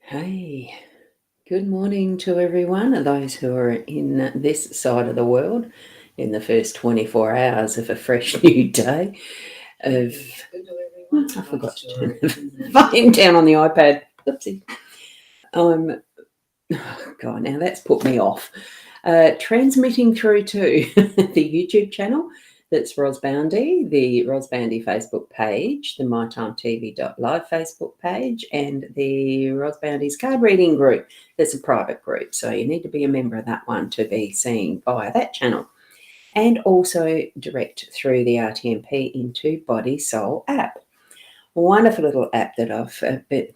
Hey, good morning to everyone, and those who are in this side of the world in the first 24 hours of a fresh new day of... I forgot to turn the volume down on the iPad. Oopsie. Oh, God, now that's put me off. Transmitting through to the YouTube channel, that's Ros Boundy, the Ros Boundy Facebook page, the mytimetv.live Facebook page, and the Ros Boundy's card reading group. There's a private group, so you need to be a member of that one to be seen via that channel. And also direct through the RTMP into Body Soul app. Wonderful little app that I've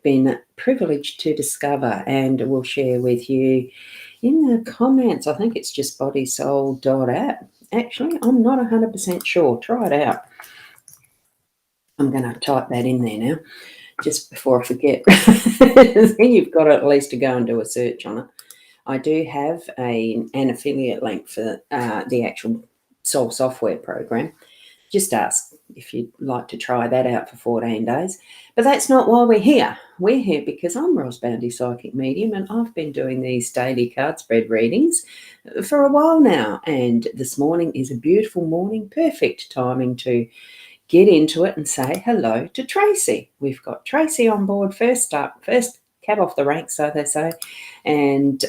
been privileged to discover and will share with you in the comments. I think it's just bodysoul.app. Actually, I'm not 100% sure. Try it out. I'm going to type that in there now, just before I forget. You've got at least to go and do a search on it. I do have an affiliate link for the actual Soul software program. Just ask if you'd like to try that out for 14 days. But that's not why we're here. We're here because I'm Ros Boundy Psychic Medium, and I've been doing these daily card spread readings for a while now. And this morning is a beautiful morning, perfect timing to get into it and say hello to Tracy. We've got Tracy on board first cab off the rank, so they say, and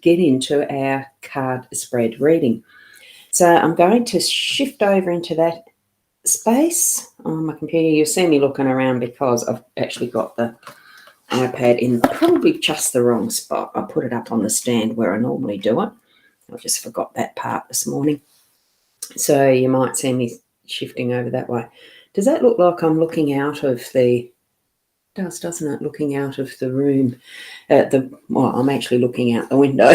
get into our card spread reading. So I'm going to shift over into that space on my computer. You'll see me looking around because I've actually got the iPad in probably just the wrong spot. I put it up on the stand where I normally do it. I just forgot that part this morning. So you might see me shifting over that way. Does that look like I'm looking out of the... doesn't it? Looking out of the room. I'm actually looking out the window.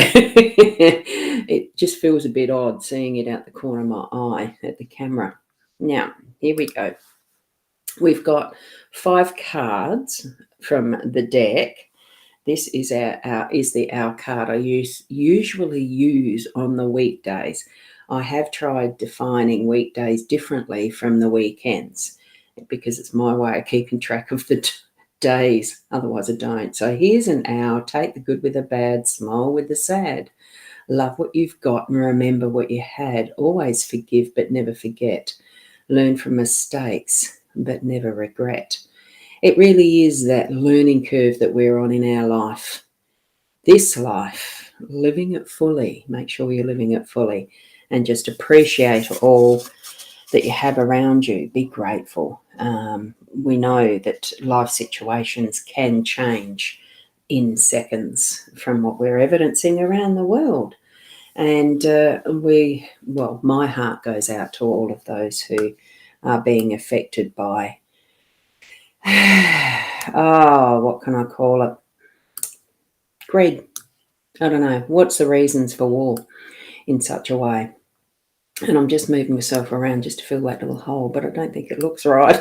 It just feels a bit odd seeing it out the corner of my eye at the camera. Now, here we go. We've got 5 cards from the deck. This is our card I usually use on the weekdays. I have tried defining weekdays differently from the weekends because it's my way of keeping track of the days. Otherwise I don't. So here's an owl. Take the good with the bad, smile with the sad. Love what you've got and remember what you had. Always forgive but never forget. Learn from mistakes but never regret. It really is that learning curve that we're on in our life. This life, living it fully. Make sure you're living it fully and just appreciate all that you have around you. Be grateful. We know that life situations can change in seconds from what we're evidencing around the world. And my heart goes out to all of those who are being affected by, what can I call it? Greed. I don't know. What's the reasons for war in such a way? And I'm just moving myself around just to fill that little hole, but I don't think it looks right.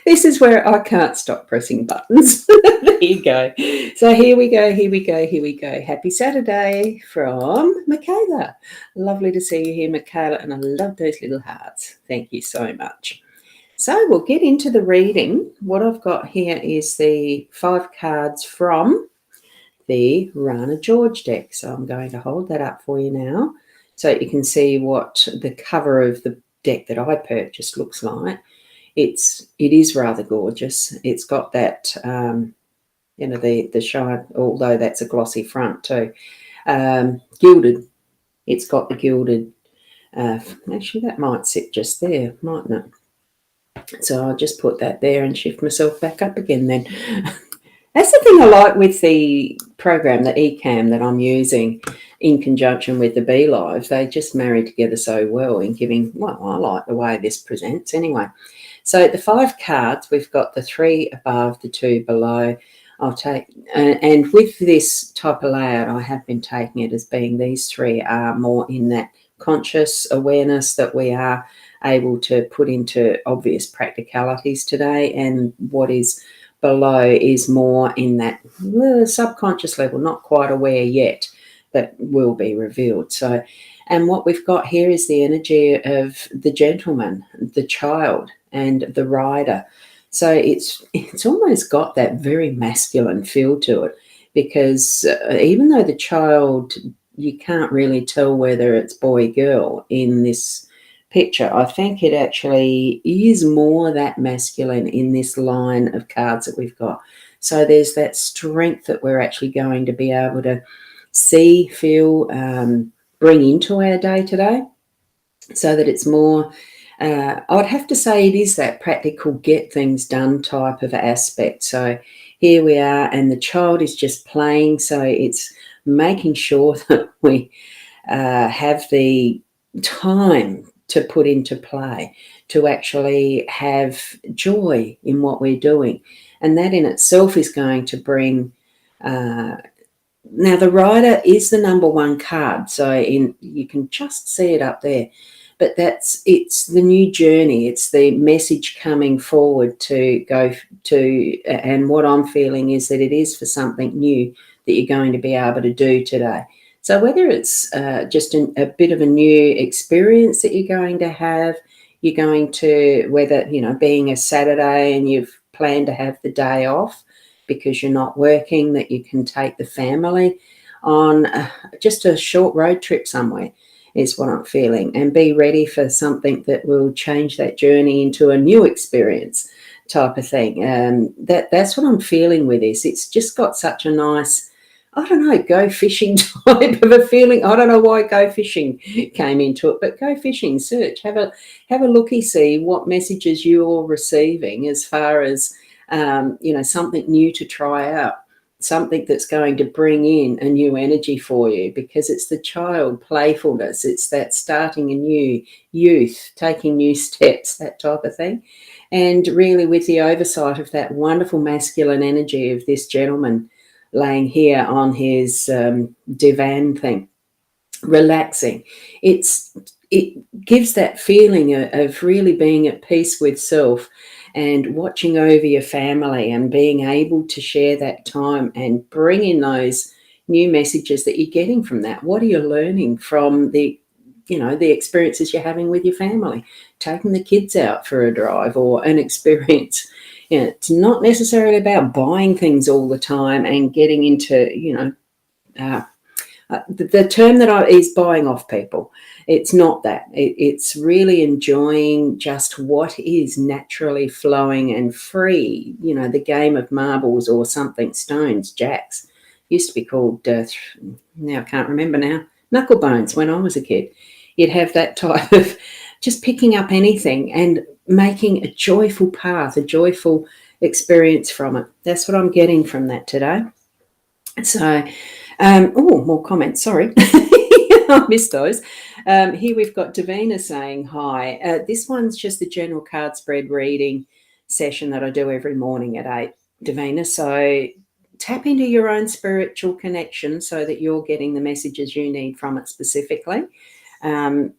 This is where I can't stop pressing buttons. There you go. So here we go. Happy Saturday from Michaela. Lovely to see you here, Michaela, and I love those little hearts. Thank you so much. So we'll get into the reading. What I've got here is the 5 cards from the Rana George deck. So I'm going to hold that up for you now so you can see what the cover of the deck that I purchased looks like. It is rather gorgeous. It's got that, the shine, although that's a glossy front too. Gilded. It's got the gilded. Actually, that might sit just there, mightn't it? So I'll just put that there and shift myself back up again then. That's the thing I like with the program, the eCam that I'm using in conjunction with the Be Live. They just marry together so well in giving, I like the way this presents anyway. So the 5 cards, we've got the 3 above, the 2 below. I'll take, and with this type of layout, I have been taking it as being these 3 are more in that conscious awareness that we are able to put into obvious practicalities today, and what is below is more in that subconscious level, not quite aware yet, that will be revealed. So, and what we've got here is the energy of the gentleman, the child, and the rider. So it's almost got that very masculine feel to it. because even though the child, you can't really tell whether it's boy, girl in this picture, I think it actually is more that masculine in this line of cards that we've got. So there's that strength that we're actually going to be able to see, feel, bring into our day today, so that it's more, I'd have to say it is that practical, get things done type of aspect. So here we are, and the child is just playing. So it's making sure that we have the time to put into play, to actually have joy in what we're doing. And that in itself is going to bring, now the rider is the number one card. So you can just see it up there. But it's the new journey. It's the message coming forward to go to, and what I'm feeling is that it is for something new that you're going to be able to do today. So whether it's just a bit of a new experience that you're going to have, you're going to, whether, being a Saturday and you've planned to have the day off because you're not working, that you can take the family on just a short road trip somewhere, is what I'm feeling, and be ready for something that will change that journey into a new experience type of thing. That's what I'm feeling with this. It's just got such a nice, I don't know, go fishing type of a feeling. I don't know why go fishing came into it, but go fishing, search, have a looky, see what messages you're receiving as far as, something new to try out, something that's going to bring in a new energy for you, because it's the child playfulness. It's that starting a new youth, taking new steps, that type of thing. And really with the oversight of that wonderful masculine energy of this gentleman laying here on his divan thing, relaxing. It gives that feeling of really being at peace with self and watching over your family and being able to share that time and bring in those new messages that you're getting from that. What are you learning from the experiences you're having with your family, taking the kids out for a drive or an experience? It's not necessarily about buying things all the time and getting into, the term that is buying off people. It's not that. It's really enjoying just what is naturally flowing and free. The game of marbles or something, stones, jacks. Used to be called, now I can't remember now, knuckle bones when I was a kid. You'd have that type of just picking up anything and making a joyful path, a joyful experience from it. That's what I'm getting from that today. So, more comments, sorry. I missed those. Here we've got Davina saying hi. This one's just the general card spread reading session that I do every morning at 8, Davina. So tap into your own spiritual connection so that you're getting the messages you need from it specifically, and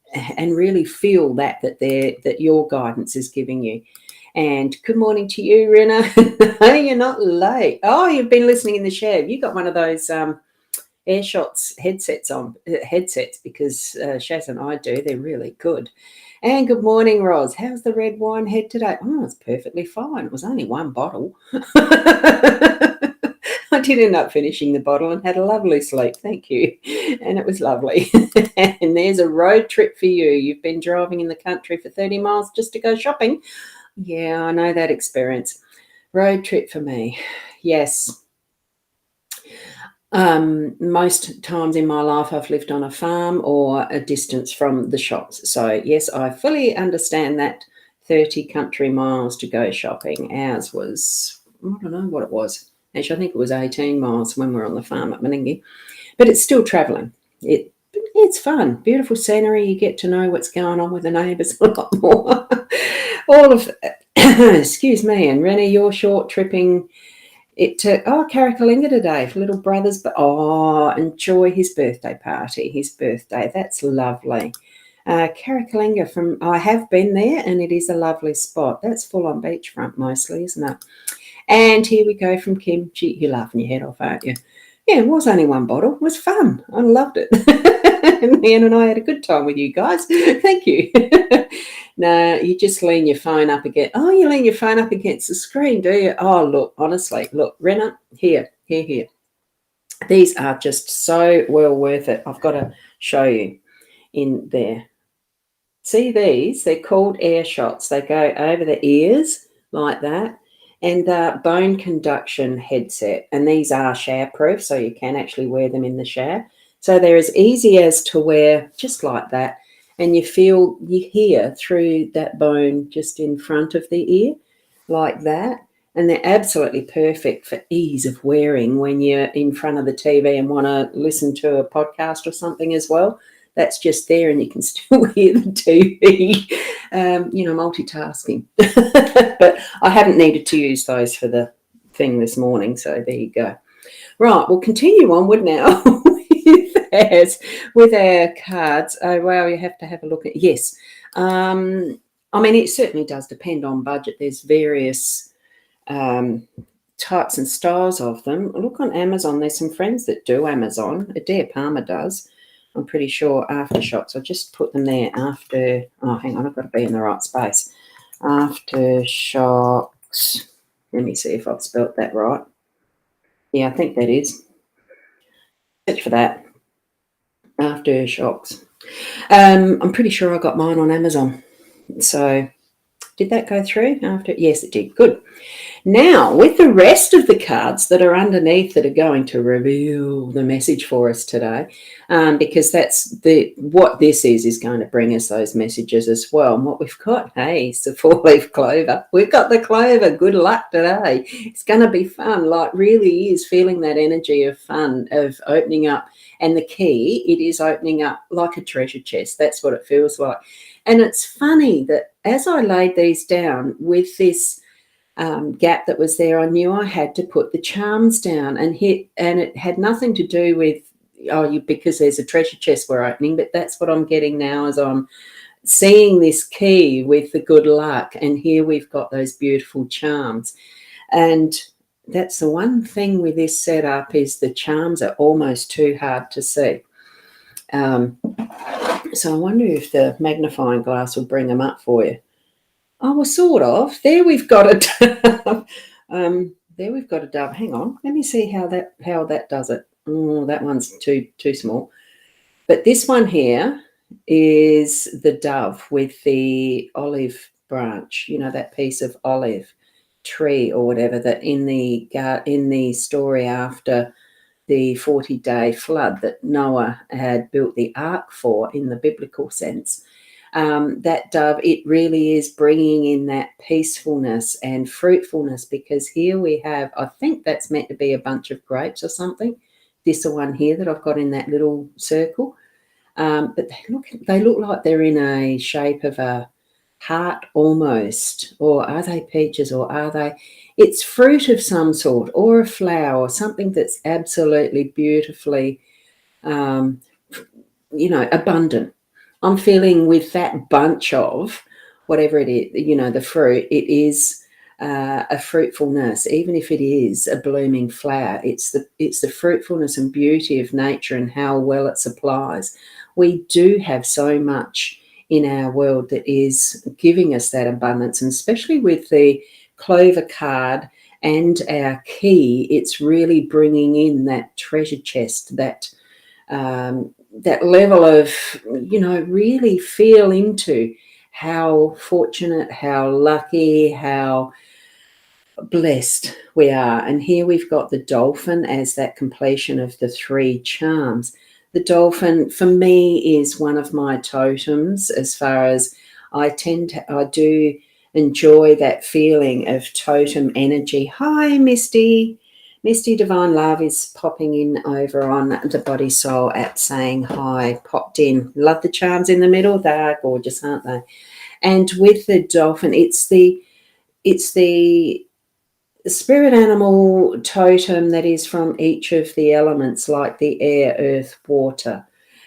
really feel that your guidance is giving you. And good morning to you, Rena. You're not late. Oh, you've been listening in the shed. You got one of those AirShots headsets, because Shaz and I do. They're really good. And good morning, Ros. How's the red wine head today? Oh, it's perfectly fine. It was only one bottle. I did end up finishing the bottle and had a lovely sleep. Thank you. And it was lovely. And there's a road trip for you. You've been driving in the country for 30 miles just to go shopping. Yeah, I know that experience. Road trip for me. Yes. Most times in my life I've lived on a farm or a distance from the shops. So yes, I fully understand that 30 country miles to go shopping. Ours was, I don't know what it was. Actually, I think it was 18 miles when we were on the farm at Meningie. But it's still travelling. It's fun. Beautiful scenery. You get to know what's going on with the neighbours a lot more. All of, excuse me, and Rennie, you're short tripping it to, Karakalinga today for little brother's, but enjoy his birthday party, his birthday. That's lovely. Karakalinga I have been there, and it is a lovely spot. That's full on beachfront mostly, isn't it? And here we go from Kim. Gee, you're laughing your head off, aren't you? Yeah, it was only one bottle. It was fun. I loved it. And Ian and I had a good time with you guys. Thank you. No, you just lean your phone up against. Oh, you lean your phone up against the screen, do you? Oh, look, honestly, look, Renna, here. These are just so well worth it. I've got to show you in there. See these? They're called air shots. They go over the ears like that. And bone conduction headset. And these are shower-proof, so you can actually wear them in the shower. So they're as easy as to wear, just like that. And you hear through that bone just in front of the ear, like that. And they're absolutely perfect for ease of wearing when you're in front of the TV and want to listen to a podcast or something as well. That's just there, and you can still hear the TV, multitasking. But I haven't needed to use those for the thing this morning, so there you go. Right, we'll continue onward now with our cards. Oh, wow, you have to have a look at, yes. It certainly does depend on budget. There's various types and styles of them. Look on Amazon. There's some friends that do Amazon. Adair Palmer does. I'm pretty sure Aftershocks. I'll just put them there after. Oh, hang on, I've got to be in the right space. Aftershocks. Let me see if I've spelt that right. Yeah, I think that is. Search for that. Aftershocks. I'm pretty sure I got mine on Amazon. So, did that go through? Yes, it did. Good. Now, with the rest of the cards that are underneath that are going to reveal the message for us today, because that's what this is going to bring us those messages as well. And what we've got, hey, it's the 4-leaf clover. We've got the clover. Good luck today. It's going to be fun. Like, really is feeling that energy of fun, of opening up. And the key, it is opening up like a treasure chest. That's what it feels like. And it's funny that as I laid these down with this gap that was there, I knew I had to put the charms down and it had nothing to do with because there's a treasure chest we're opening, but that's what I'm getting now as I'm seeing this key with the good luck, and here we've got those beautiful charms. And that's the one thing with this setup, is the charms are almost too hard to see. So I wonder if the magnifying glass will bring them up for you. Oh, well, sort of. There we've got a dove. There we've got a dove. Hang on. Let me see how that does it. Oh, that one's too small. But this one here is the dove with the olive branch. You know, that piece of olive tree or whatever that in the story after the 40-day flood that Noah had built the ark for in the biblical sense. That dove, it really is bringing in that peacefulness and fruitfulness, because here we have, I think that's meant to be a bunch of grapes or something. This one here that I've got in that little circle. But they look like they're in a shape of a heart almost, or are they peaches, or are they, it's fruit of some sort, or a flower, or something that's absolutely beautifully, abundant. I'm feeling with that bunch of whatever it is, the fruit, it is a fruitfulness. Even if it is a blooming flower, it's the fruitfulness and beauty of nature and how well it supplies. We do have so much in our world that is giving us that abundance, and especially with the clover card and our key, it's really bringing in that treasure chest, that level of, really feel into how fortunate, how lucky, how blessed we are. And here we've got the dolphin as that completion of the 3 charms. The dolphin, for me, is one of my totems, as far as I do enjoy that feeling of totem energy. Hi, Misty. Misty Divine Love is popping in over on the Body Soul app saying hi, popped in. Love the charms in the middle. They are gorgeous, aren't they? And with the dolphin, it's the spirit animal totem that is from each of the elements, like the air, earth, water.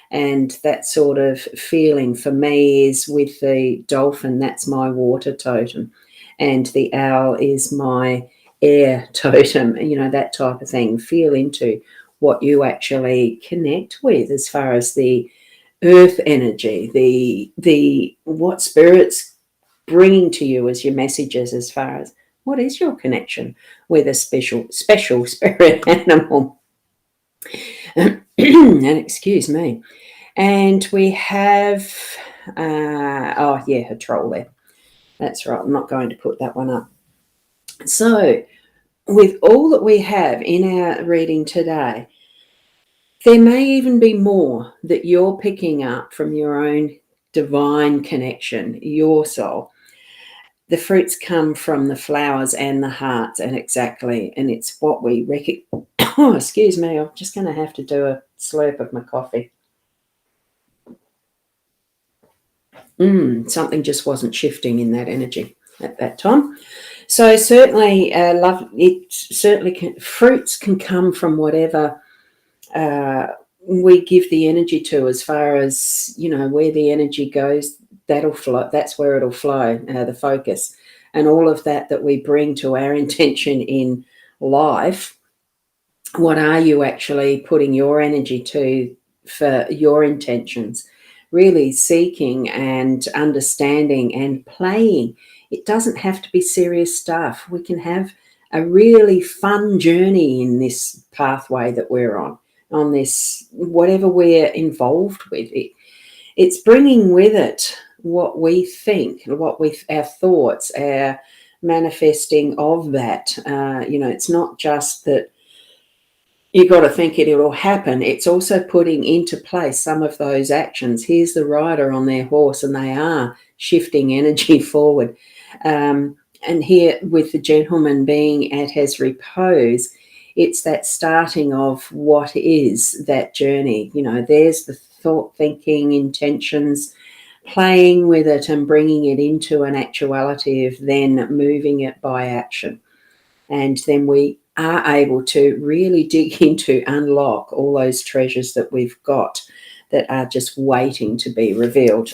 And that sort of feeling for me is with the dolphin, that's my water totem. And the owl is my air totem, that type of thing. Feel into what you actually connect with as far as the earth energy, the what spirit's bringing to you as your messages, as far as what is your connection with a special spirit animal. And excuse me. And we have, a troll there. That's right. I'm not going to put that one up. So, with all that we have in our reading today, there may even be more that you're picking up from your own divine connection, your soul. The fruits come from the flowers and the hearts, and it's what we recognize. Oh, excuse me, I'm just going to have to do a slurp of my coffee. Something just wasn't shifting in that energy at that time. So certainly, fruits can come from whatever we give the energy to, as far as, where the energy goes, that'll flow. That's where it'll flow, the focus. And all of that we bring to our intention in life, what are you actually putting your energy to for your intentions? Really seeking and understanding and playing. It doesn't have to be serious stuff. We can have a really fun journey in this pathway that we're on this, whatever we're involved with. It's bringing with it what we think, our thoughts, our manifesting of that. It's not just that you've got to think it'll happen. It's also putting into place some of those actions. Here's the rider on their horse, and they are shifting energy forward. And here, with the gentleman being at his repose, it's that starting of what is that journey. There's the thought, thinking, intentions, playing with it and bringing it into an actuality of then moving it by action. And then we are able to really dig into, unlock all those treasures that we've got that are just waiting to be revealed.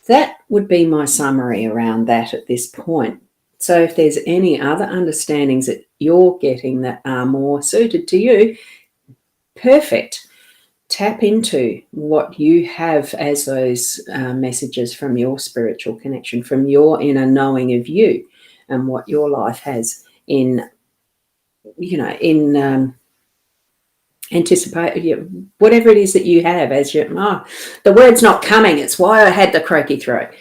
That would be my summary around that at this point. So if there's any other understandings that you're getting that are more suited to you, perfect. Tap into what you have as those messages from your spiritual connection, from your inner knowing of you and what your life has in anticipate, whatever it is that you have as the word's not coming. It's why I had the croaky throat.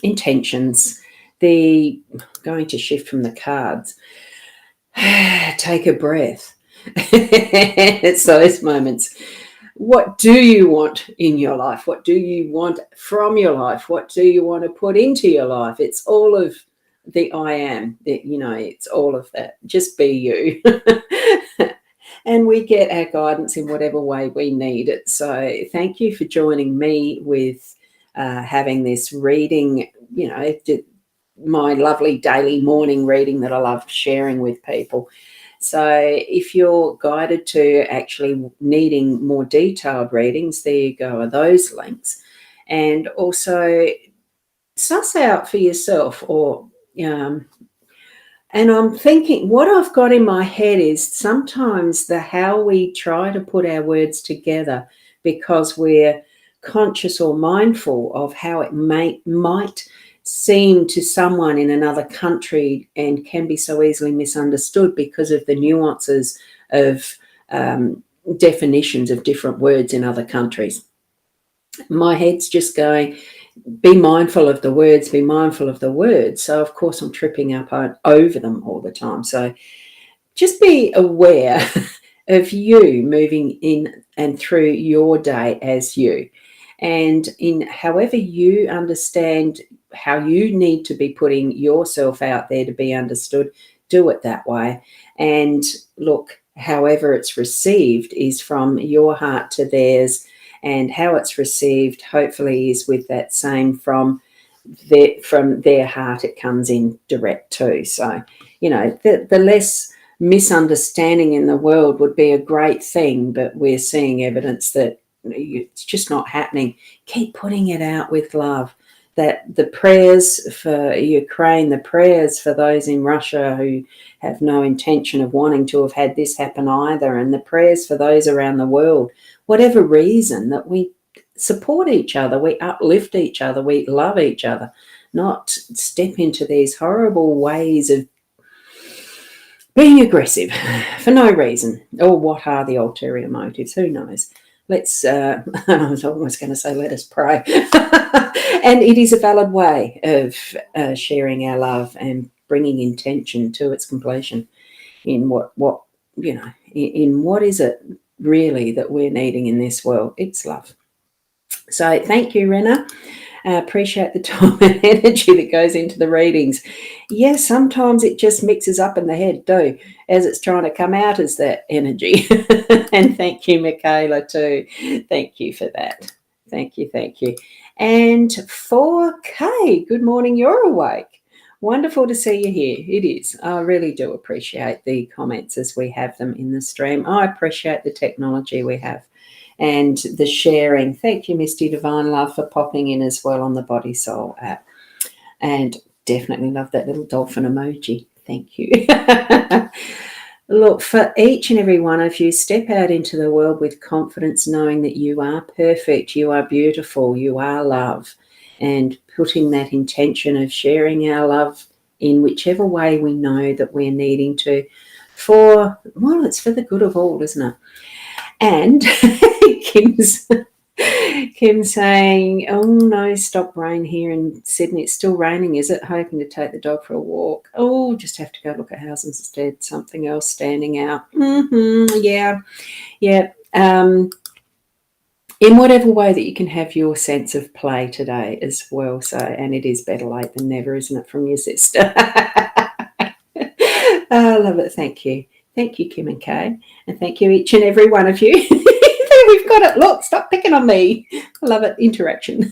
Intentions. Going to shift from the cards. Take a breath. It's those moments. What do you want in your life? What do you want from your life? What do you want to put into your life? It's all of the I am, it's all of that. Just be you. And we get our guidance in whatever way we need it. So thank you for joining me with having this reading, my lovely daily morning reading that I love sharing with people. So if you're guided to actually needing more detailed readings, there you go, are those links. And also suss out for yourself, and I'm thinking, what I've got in my head is sometimes how we try to put our words together because we're conscious or mindful of how it might seem to someone in another country, and can be so easily misunderstood because of the nuances of definitions of different words in other countries. My head's just going, be mindful of the words, be mindful of the words. So, of course, I'm tripping up over them all the time. So just be aware of you moving in and through your day as you. And in however you understand how you need to be putting yourself out there to be understood, do it that way. And look, however it's received is from your heart to theirs. And how it's received, hopefully, is with that same from their heart. It comes in direct too. So, the less misunderstanding in the world would be a great thing, but we're seeing evidence that it's just not happening. Keep putting it out with love. That the prayers for Ukraine, the prayers for those in Russia who have no intention of wanting to have had this happen either, and the prayers for those around the world, whatever reason, that we support each other, we uplift each other, we love each other, not step into these horrible ways of being aggressive for no reason, or what are the ulterior motives? Who knows? Let's, I was almost going to say, let us pray. And it is a valid way of sharing our love and bringing intention to its completion in what in what is it really that we're needing in this world. It's love. So thank you, Rena. I appreciate the time and energy that goes into the readings. Yes, sometimes it just mixes up in the head too, as it's trying to come out as that energy. And thank you, Michaela, too. Thank you for that. Thank you, thank you. And 4K, good morning, you're awake. Wonderful to see you here. It is. I really do appreciate the comments as we have them in the stream. I appreciate the technology we have and the sharing. Thank you, Misty Divine Love, for popping in as well on the Body Soul app. And definitely love that little dolphin emoji. Thank you. Look, for each and every one of you, step out into the world with confidence, knowing that you are perfect, you are beautiful, you are love, and putting that intention of sharing our love in whichever way we know that we're needing to it's for the good of all, isn't it? And Kim's saying, oh no, stop rain here in Sydney. It's still raining, is it? Hoping to take the dog for a walk. Oh, just have to go look at houses instead. Something else standing out. Yeah. In whatever way that you can have your sense of play today as well. So, and it is better late than never, isn't it, from your sister? I love it. Thank you. Thank you, Kim and Kay. And thank you, each and every one of you. We've got it. Look, stop picking on me. I love it. Interaction.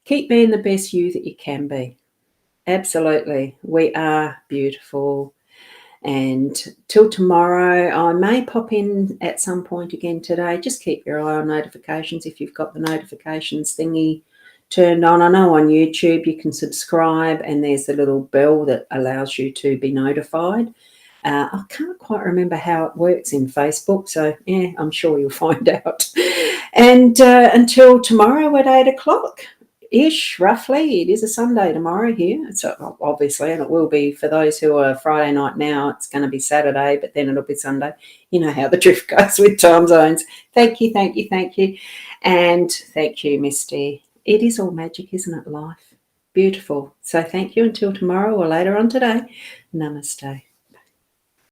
Keep being the best you that you can be. Absolutely. We are beautiful. And till tomorrow, I may pop in at some point again today. Just keep your eye on notifications if you've got the notifications thingy turned on. I know on YouTube you can subscribe and there's a little bell that allows you to be notified. I can't quite remember how it works in Facebook, so yeah, I'm sure you'll find out. And until tomorrow at 8 o'clock-ish, roughly, it is a Sunday tomorrow here, so obviously, and it will be for those who are Friday night now, it's going to be Saturday, but then it'll be Sunday. You know how the drift goes with time zones. Thank you, thank you, thank you. And thank you, Misty. It is all magic, isn't it, life? Beautiful. So thank you until tomorrow or later on today. Namaste.